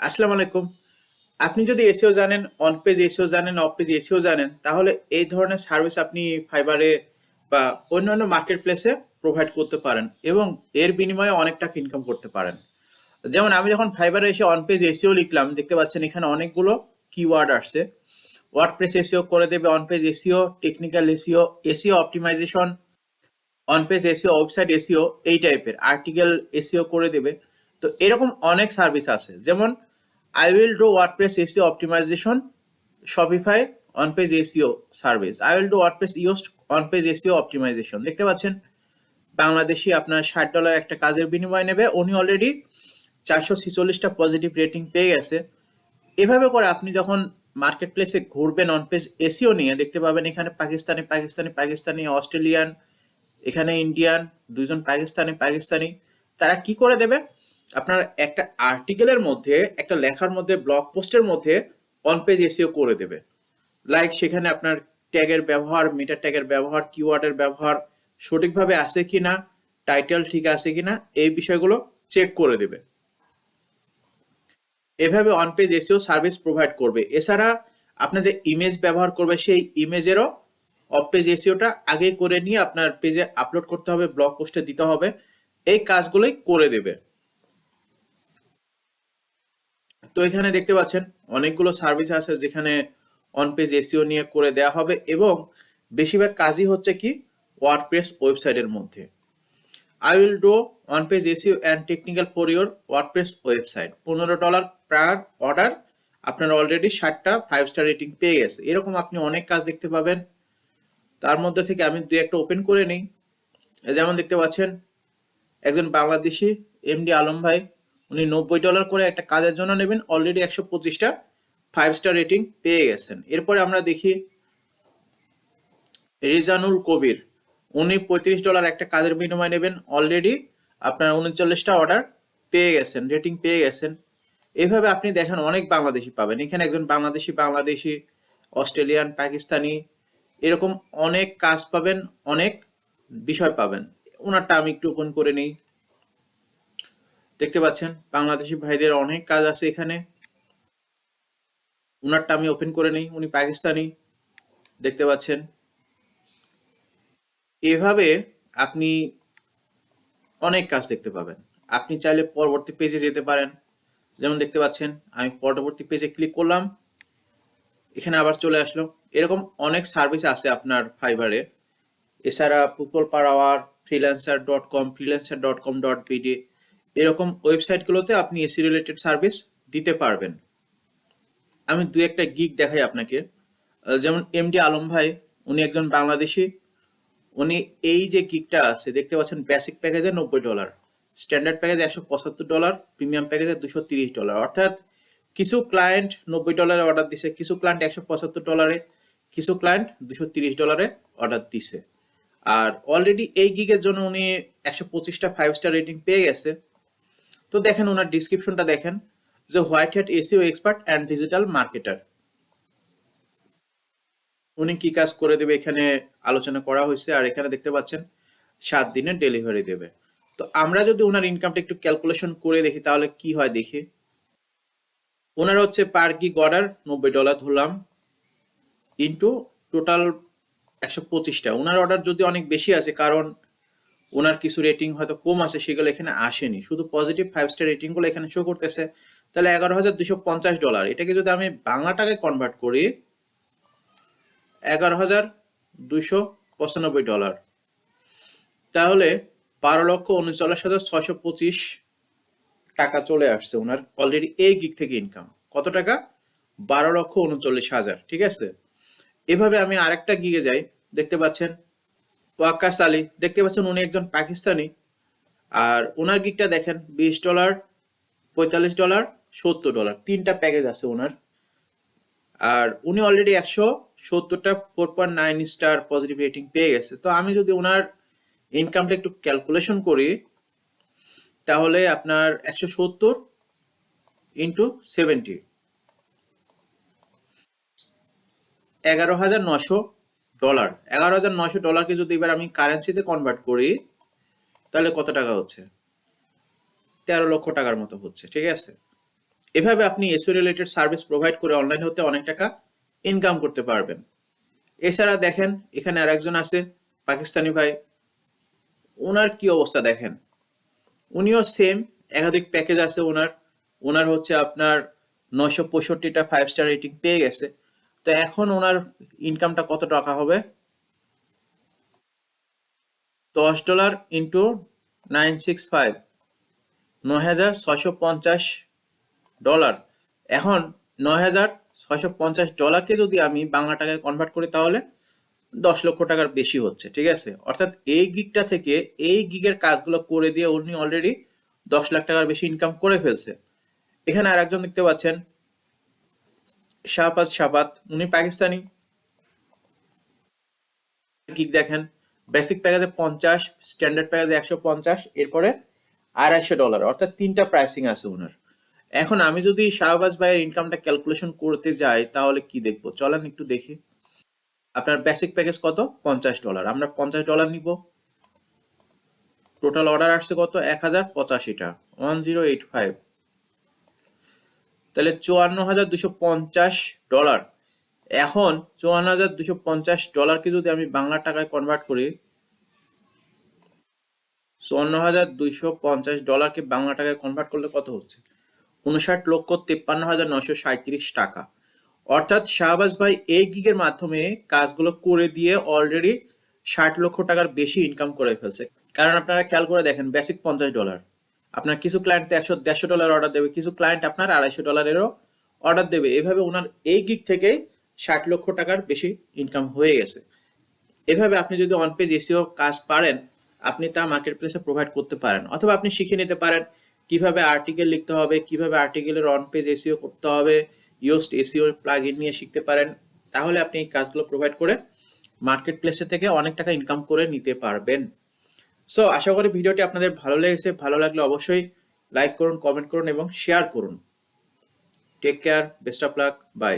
আসসালামু আলাইকুম। আপনি যদি এসইও জানেন, অন পেজ এসইও জানেন, অফ পেজ এসইও জানেন, তাহলে এই ধরনের সার্ভিস আপনি ফাইবারে বা অন্যান্য মার্কেট প্লেসে প্রোভাইড করতে পারেন এবং এর বিনিময়ে অনেক টাকা ইনকাম করতে পারেন। যেমন আমি যখন ফাইবারে এসে অন পেজ এসইও লিখলাম, দেখতে পাচ্ছেন এখানে অনেকগুলো কিওয়ার্ড আসছে। ওয়ার্ডপ্রেস এসইও করে দেবে, on page SEO, technical SEO, SEO optimization, on page SEO, website SEO, এই টাইপের আর্টিকেল এসইও করে দেবে। তো এরকম অনেক সার্ভিস আছে, যেমন I will do WordPress SEO optimization, Shopify on page SEO service, I will do WordPress Yoast on page SEO optimization. দেখতে পাচ্ছেন বাংলাদেশি আপনার $60 একটা কাজের বিনিময় নেবে, উনি অলরেডি 446টা পজিটিভ রেটিং পেয়ে গেছে। এভাবে করে আপনি যখন মার্কেট প্লেসে ঘুরবেন অন পেজ এসইও নিয়ে, দেখতে পাবেন এখানে পাকিস্তানি পাকিস্তানি পাকিস্তানি, অস্ট্রেলিয়ান, এখানে ইন্ডিয়ান, দুইজন পাকিস্তানি পাকিস্তানি। তারা কি করে দেবে, আপনার একটা আর্টিকেলের মধ্যে, একটা লেখার মধ্যে, ব্লগ পোস্টের মধ্যে অন পেজ এসইও করে দেবে। লাইক সেখানে আপনার ট্যাগের ব্যবহার, মেটা ট্যাগের ব্যবহার, কিওয়ার্ডের ব্যবহার সঠিকভাবে আছে কিনা, টাইটেল ঠিক আছে কিনা, এই বিষয়গুলো চেক করে দেবে। এভাবে on page SEO service provide করবে। এছাড়া আপনার যে ইমেজ ব্যবহার করবে, সেই ইমেজেরও অফ পেজ এসইওটা আগে করে নিয়ে আপনার পেজে আপলোড করতে হবে, ব্লগ পোস্টে দিতে হবে। এই কাজগুলোই করে দেবে। তো এখানে দেখতে পাচ্ছেন অনেকগুলো সার্ভিস আছে যেখানে অন পেজ এসইও নিয়ে করে দেওয়া হবে, এবং বেশিরভাগ কাজই হচ্ছে কি ওয়ার্ডপ্রেস ওয়েবসাইটের মধ্যে। I will do on page SEO and technical for your WordPress website, $15 per order. আপনার অলরেডি 60টা 5 স্টার রেটিং পেয়ে গেছে। এরকম আপনি অনেক কাজ দেখতে পাবেন। তার মধ্যে থেকে আমি দুই একটা ওপেন করে নিই। যেমন দেখতে পাচ্ছেন একজন বাংলাদেশি এমডি আলম ভাই, উনি $90 করে একটা কাজের জন্য নেবেন, অলরেডি 125টা 5 স্টার রেটিং পেয়ে গেছেন। এরপরে আমরা দেখি রিজানুল কবির, উনি $35 একটা কাজের বিনিময় নেবেন, অলরেডি আপনার 39টা অর্ডার পেয়ে গেছেন, রেটিং পেয়ে গেছেন। এইভাবে আপনি দেখেন অনেক বাংলাদেশি পাবেন। এখানে একজন বাংলাদেশি বাংলাদেশি, অস্ট্রেলিয়ান, পাকিস্তানি, এরকম অনেক কাজ পাবেন, অনেক বিষয় পাবেন। ওনারটা আমি একটু ওপেন করে নিই। দেখতে পাচ্ছেন বাংলাদেশি ভাইদের অনেক কাজ আছে এখানে। ওনারটা আমি ওপেন করে নিই, উনি পাকিস্তানি। দেখতে পাচ্ছেন এভাবে আপনি অনেক কাজ দেখতে পাবেন। আপনি চাইলে পরবর্তী পেজে যেতে পারেন। যেমন দেখতে পাচ্ছেন আমি পরবর্তী পেজে ক্লিক করলাম, এখানে আবার চলে আসলো। এরকম অনেক সার্ভিস আছে আপনার ফাইবারে। এছাড়া people per hour, freelancer.com, freelancer.com.bd, এরকম ওয়েবসাইটগুলোতে আপনি এসি রিলেটেড সার্ভিস দিতে পারবেন। আমি দু একটা গিগ দেখাই আপনাকে। যেমন এমডি আলম ভাই, উনি একজন বাংলাদেশি। উনি এই যে গিগটা আছে দেখতে পাচ্ছেন, বেসিক প্যাকেজে $90, স্ট্যান্ডার্ড প্যাকেজে $175, প্রিমিয়াম প্যাকেজে $230। অর্থাৎ কিছু ক্লায়েন্ট $90 অর্ডার দিছে, কিছু ক্লায়েন্ট $175, কিছু ক্লায়েন্ট $230 অর্ডার দিছে। আর অলরেডি এই গিগের জন্য উনি 125টা 5 স্টার রেটিং পেয়ে গেছে। তো দেখেন ওনার ডিসক্রিপশনটা দেখেন, যে white hat SEO expert and digital marketer. উনি কি কাজ করে দেবে এখানে আলোচনা করা হয়েছে। আর এখানে দেখতে পাচ্ছেন 7 দিনের ডেলিভারি দেবে। তো আমরা যদি ওনার ইনকামটা একটু ক্যালকুলেশন করে দেখি তাহলে কি হয় দেখি। ওনার হচ্ছে পার গিগ অর্ডার $90 ধরলাম, ইন্টু টোটাল 125টা। ওনার অর্ডার যদি অনেক বেশি আছে, কারণ ওনার কিছু রেটিং হয়তো কম আছে, সেগুলো এখানে আসেনি, শুধু পজিটিভ 5 স্টার রেটিং গুলো এখানে শো করতেছে। তাহলে $11,250। এটাকে যদি আমি বাংলা টাকায় কনভার্ট করি, $11,295, তাহলে 12,39,625 টাকা চলে আসছে ওনার অলরেডি এই গিগ থেকে ইনকাম। কত টাকা? 12,39,000। ঠিক আছে। এভাবে আমি আরেকটা গিগে যাই, দেখতে পাচ্ছেন ওয়াক্কাস আলী, দেখতে পাচ্ছেন উনি একজন পাকিস্তানি। আর ওনার গিগটা দেখেন, $20, $45, $70, তিনটা প্যাকেজ আছে ওনার। আর উনি অলরেডি 170টা 4.9 স্টার পজিটিভ রেটিং পেয়ে গেছে। তো আমি যদি ওনার ইনকামটা একটু ক্যালকুলেশন করি, তাহলে আপনার 170 ইন্টু 70, $11,900। $11,900কে যদি এবার আমি কারেন্সিতে কনভার্ট করি, তাহলে কত টাকা হচ্ছে? 13 লক্ষ টাকার মতো হচ্ছে। ঠিক আছে। এভাবে আপনি এসইও রিলেটেড সার্ভিস প্রোভাইড করে অনলাইন হতে অনেক টাকা ইনকাম করতে পারবেন। এছাড়া দেখেন এখানে আর একজন আছে পাকিস্তানি ভাই, ওনার কি অবস্থা দেখেন, উনিও সেম একাধিক প্যাকেজ আছে ওনার। ওনার হচ্ছে আপনার 965টা 5 স্টার রেটিং পেয়ে গেছে। তো এখন ওনার ইনকামটা কত টাকা হবে, $10 ইন্টু 965, $9,650। এখন $9,650কে যদি আমি বাংলা টাকায় কনভার্ট করি তাহলে 10 লক্ষ টাকার বেশি হচ্ছে, ঠিক আছে। অর্থাৎ এই গিগটা থেকে এই গিগের কাজগুলো করে দিয়ে উনি অলরেডি 10 লাখ টাকার বেশি ইনকাম করে ফেলছে। এখানে আর একজন দেখতে পাচ্ছেন শাহবাজ শাবাত, উনি পাকিস্তানি। গিগ দেখেন, বেসিক প্যাকেজে 50, স্ট্যান্ডার্ড প্যাকেজে 150, এরপরে $250, অর্থাৎ 3টা প্রাইসিং আছে ওনার। এখন আমি যদি শাহবাজ ভাইয়ের ইনকামটা ক্যালকুলেশন করতে যাই তাহলে কি দেখবো, চলেন একটু দেখি। আপনার বেসিক প্যাকেজ কত, $50, আমরা $50 নিব। টোটাল অর্ডার আসছে কত, 1085টা, 1085, তাহলে $54,250। এখন $54,250কে যদি আমি বাংলা টাকায় কনভার্ট করি, $54,250কে বাংলা টাকায় কনভার্ট করলে কত হচ্ছে, 59,53,937 টাকা। অর্থাৎ শাহবাজ ভাই এই গিগের মাধ্যমে কাজগুলো করে দিয়ে অলরেডি 60 লক্ষ টাকার বেশি ইনকাম করে ফেলছে। কারণ আপনারা খেয়াল করে দেখেন, বেসিক $50, আপনার কিছু ক্লায়েন্ট তো $100-150 অর্ডার দেবে, কিছু ক্লায়েন্ট আপনার $250-এরও অর্ডার দেবে। এভাবে ওনার এই গিগ থেকে 60 লক্ষ টাকার বেশি ইনকাম হয়ে গেছে। এভাবে আপনি যদি অন পেজ এসইও কাজ পারেন, আপনি তা মার্কেট প্লেসে প্রোভাইড করতে পারেন, অথবা আপনি শিখে নিতে পারেন কিভাবে আর্টিকেল লিখতে হবে, কিভাবে আর্টিকেলের অন পেজ এসইও করতে হবে, ইয়োস্ট এসইও প্লাগইন নিয়ে শিখতে পারেন। তাহলে আপনি এই কাজগুলো প্রোভাইড করে মার্কেট প্লেসে থেকে অনেক টাকা ইনকাম করে নিতে পারবেন। সো আশা করি ভিডিওটি আপনাদের ভালো লেগেছে। ভালো লাগলে অবশ্যই লাইক করুন, কমেন্ট করুন এবং শেয়ার করুন। Take care, best of luck, by.